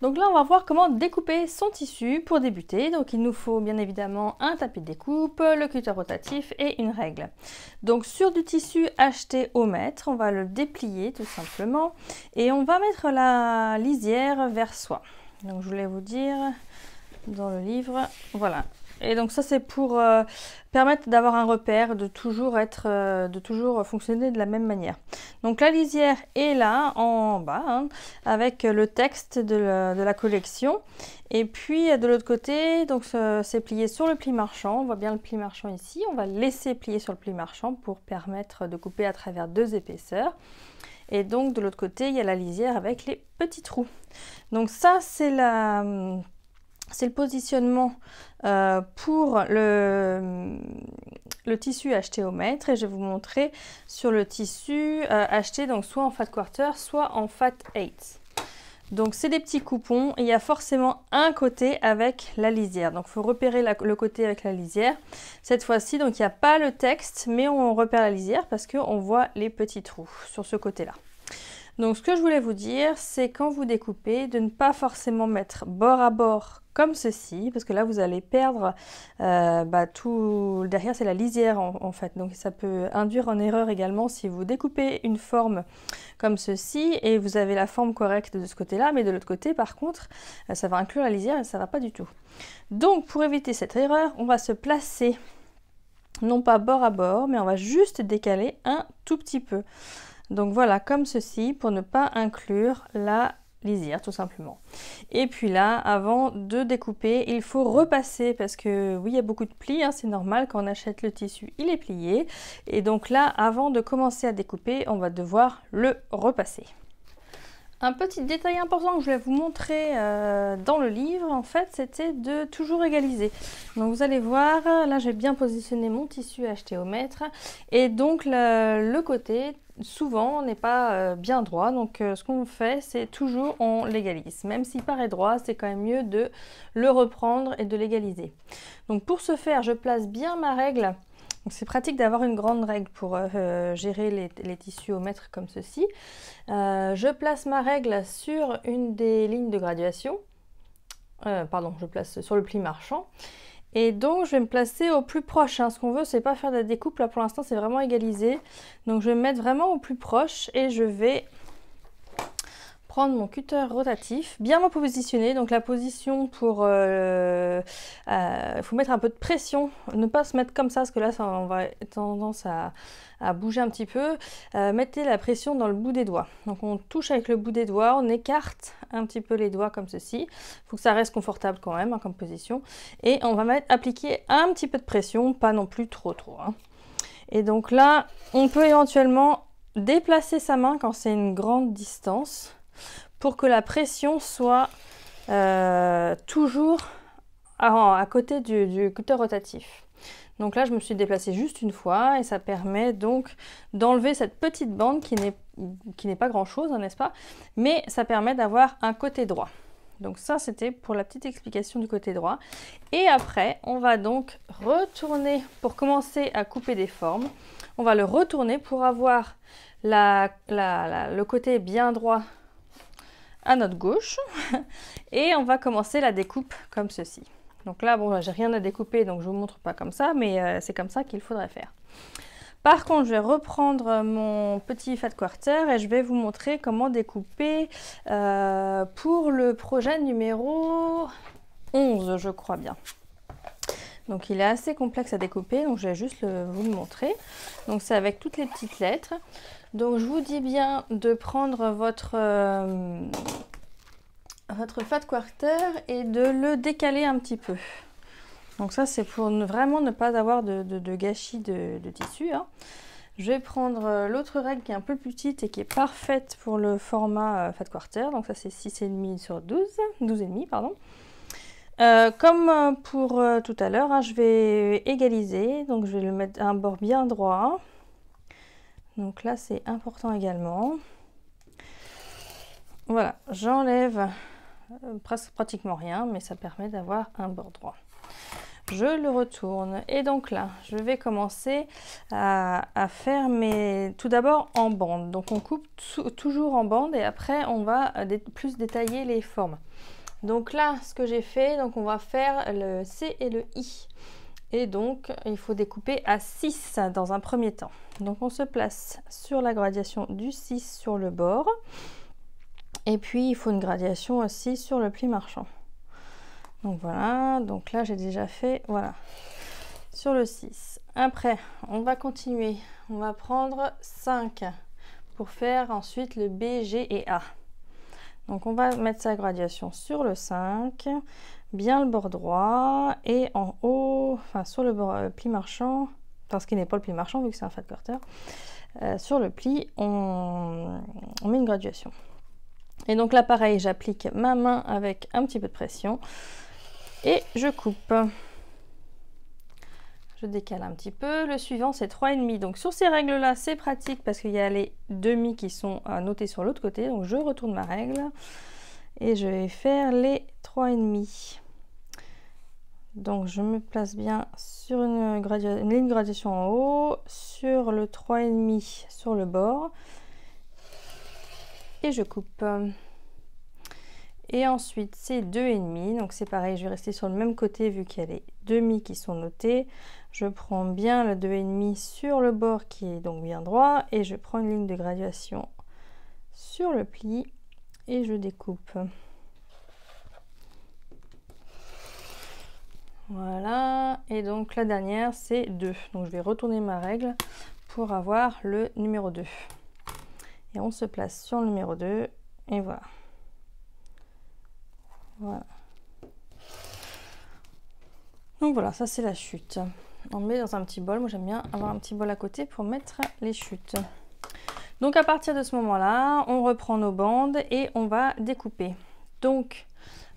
Donc là, on va voir comment découper son tissu pour débuter. Donc il nous faut bien évidemment un tapis de découpe, le cutter rotatif et une règle. Donc sur du tissu acheté au mètre, on va le déplier tout simplement et on va mettre la lisière vers soi. Donc je voulais vous dire dans le livre, voilà. Et donc ça c'est pour permettre d'avoir un repère, de toujours fonctionner de la même manière. Donc la lisière est là en bas hein, avec le texte de la collection. Et puis de l'autre côté, donc c'est plié sur le pli marchand. On voit bien le pli marchand ici. On va le laisser plier sur le pli marchand pour permettre de couper à travers 2 épaisseurs. Et donc de l'autre côté, il y a la lisière avec les petits trous. Donc ça c'est le positionnement pour le tissu acheté au mètre et je vais vous montrer sur le tissu acheté donc soit en fat quarter soit en fat 8. Donc c'est des petits coupons et il y a forcément un côté avec la lisière. Donc il faut repérer le côté avec la lisière. Cette fois-ci donc il n'y a pas le texte mais on repère la lisière parce qu'on voit les petits trous sur ce côté-là. Donc ce que je voulais vous dire, c'est quand vous découpez, de ne pas forcément mettre bord à bord comme ceci, parce que là vous allez perdre tout, derrière c'est la lisière en fait, donc ça peut induire en erreur également si vous découpez une forme comme ceci et vous avez la forme correcte de ce côté-là, mais de l'autre côté par contre, ça va inclure la lisière et ça va pas du tout. Donc pour éviter cette erreur, on va se placer, non pas bord à bord, mais on va juste décaler un tout petit peu. Donc voilà, comme ceci, pour ne pas inclure la lisière, tout simplement. Et puis là, avant de découper, il faut repasser, parce que oui, il y a beaucoup de plis, hein, c'est normal, quand on achète le tissu, il est plié. Et donc là, avant de commencer à découper, on va devoir le repasser. Un petit détail important que je voulais vous montrer dans le livre, en fait, c'était de toujours égaliser. Donc vous allez voir, là j'ai bien positionné mon tissu acheté au mètre, et donc le côté, souvent, n'est pas bien droit. Donc ce qu'on fait, c'est toujours on l'égalise. Même s'il paraît droit, c'est quand même mieux de le reprendre et de l'égaliser. Donc pour ce faire, je place bien ma règle. C'est pratique d'avoir une grande règle pour gérer les tissus au mètre comme ceci. Je place ma règle sur une des lignes de graduation. Je place sur le pli marchand. Et donc je vais me placer au plus proche. Hein. Ce qu'on veut, c'est pas faire de la découpe. Là pour l'instant, c'est vraiment égalisé. Donc je vais me mettre vraiment au plus proche et je vais prendre mon cutter rotatif, bien me positionner, donc la position pour, il faut mettre un peu de pression, ne pas se mettre comme ça parce que là on va avoir tendance à bouger un petit peu. Mettez la pression dans le bout des doigts, donc on touche avec le bout des doigts, on écarte un petit peu les doigts comme ceci, il faut que ça reste confortable quand même hein, comme position, et on va appliquer un petit peu de pression, pas non plus trop hein. Et donc là on peut éventuellement déplacer sa main quand c'est une grande distance, pour que la pression soit toujours à côté du cutter rotatif. Donc là, je me suis déplacée juste une fois et ça permet donc d'enlever cette petite bande qui n'est pas grand-chose, hein, n'est-ce pas? Mais ça permet d'avoir un côté droit. Donc ça, c'était pour la petite explication du côté droit. Et après, on va donc retourner, pour commencer à couper des formes, on va le retourner pour avoir le côté bien droit à notre gauche et on va commencer la découpe comme ceci. Donc là, bon, j'ai rien à découper, donc je vous montre pas comme ça, mais c'est comme ça qu'il faudrait faire. Par contre, je vais reprendre mon petit fat quarter et je vais vous montrer comment découper pour le projet numéro 11, je crois bien. Donc il est assez complexe à découper, donc je vais juste vous le montrer. Donc c'est avec toutes les petites lettres. Donc je vous dis bien de prendre votre fat quarter et de le décaler un petit peu. Donc ça c'est pour vraiment ne pas avoir de gâchis de tissu. Hein. Je vais prendre l'autre règle qui est un peu plus petite et qui est parfaite pour le format fat quarter. Donc ça c'est 6,5 sur 12,5 pardon. Comme pour tout à l'heure, hein, je vais égaliser, donc je vais le mettre à un bord bien droit. Donc là c'est important également. Voilà, j'enlève pratiquement rien, mais ça permet d'avoir un bord droit. je le retourne. Et donc là, je vais commencer à faire tout d'abord en bande. Donc on coupe toujours en bande et après on va plus détailler les formes. Donc là, ce que j'ai fait, donc on va faire le C et le I. Et donc, il faut découper à 6 dans un premier temps. Donc, on se place sur la gradation du 6 sur le bord. Et puis, il faut une gradation aussi sur le pli marchand. Donc, voilà. Donc là, j'ai déjà fait, voilà, sur le 6. Après, on va continuer. On va prendre 5 pour faire ensuite le B, G et A. Donc, on va mettre sa gradation sur le 5. Bien le bord droit et en haut, enfin sur le bord pli marchand, enfin ce qui n'est pas le pli marchand vu que c'est un fat quarter, sur le pli on met une graduation. Et donc là pareil, j'applique ma main avec un petit peu de pression et je coupe. Je décale un petit peu. Le suivant c'est 3,5. Donc sur ces règles là c'est pratique parce qu'il y a les demi qui sont notés sur l'autre côté. Donc je retourne ma règle et je vais faire les 3,5. Donc je me place bien sur une ligne de gradation en haut, sur le 3,5 sur le bord et je coupe. Et ensuite c'est 2,5, donc c'est pareil, je vais rester sur le même côté vu qu'il y a les demi qui sont notés. Je prends bien le 2,5 sur le bord qui est donc bien droit et je prends une ligne de graduation sur le pli et je découpe. Voilà, et donc la dernière c'est 2. Donc je vais retourner ma règle pour avoir le numéro 2. Et on se place sur le numéro 2 et voilà. Voilà. Donc voilà, ça c'est la chute. On met dans un petit bol. Moi j'aime bien avoir un petit bol à côté pour mettre les chutes. Donc à partir de ce moment-là, on reprend nos bandes et on va découper. Donc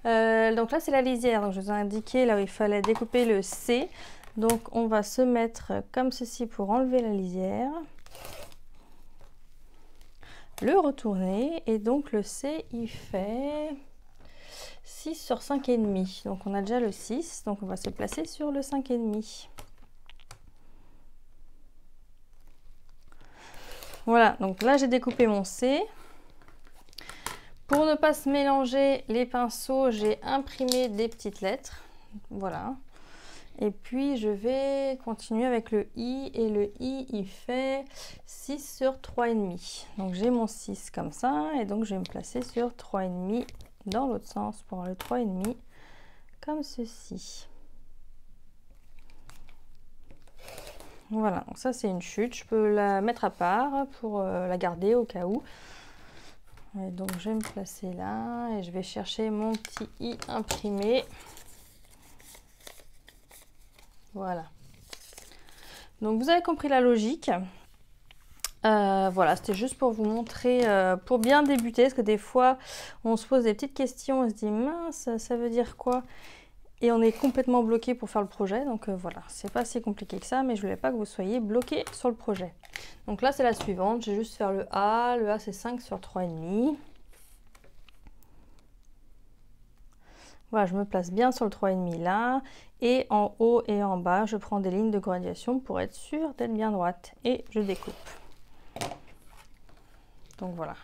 là c'est la lisière, donc je vous ai indiqué là où il fallait découper le C. Donc on va se mettre comme ceci pour enlever la lisière, le retourner et donc le C il fait 6 sur 5,5. Donc on a déjà le 6, donc on va se placer sur le 5,5. Voilà, donc là j'ai découpé mon C. Pour ne pas se mélanger les pinceaux, j'ai imprimé des petites lettres. Voilà. Et puis je vais continuer avec le I. Et le I, il fait 6 sur 3,5. Donc j'ai mon 6 comme ça. Et donc je vais me placer sur 3,5 dans l'autre sens pour le 3,5 comme ceci. Voilà, donc ça c'est une chute. Je peux la mettre à part pour la garder au cas où. Et donc je vais me placer là et je vais chercher mon petit I imprimé. Voilà. Donc vous avez compris la logique. Voilà, c'était juste pour vous montrer, pour bien débuter, parce que des fois on se pose des petites questions, on se dit mince, ça veut dire quoi? Et on est complètement bloqué pour faire le projet. Donc voilà, c'est pas si compliqué que ça, mais je voulais pas que vous soyez bloqué sur le projet. Donc là c'est la suivante, j'ai juste faire le A c'est 5 sur 3,5. Voilà, je me place bien sur le 3,5 là, et en haut et en bas je prends des lignes de gradation pour être sûre d'être bien droite et je découpe. Donc voilà.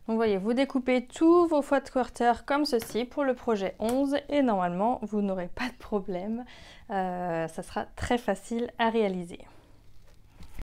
Donc vous voyez, vous découpez tous vos fat quarters comme ceci pour le projet 11 et normalement vous n'aurez pas de problème, ça sera très facile à réaliser.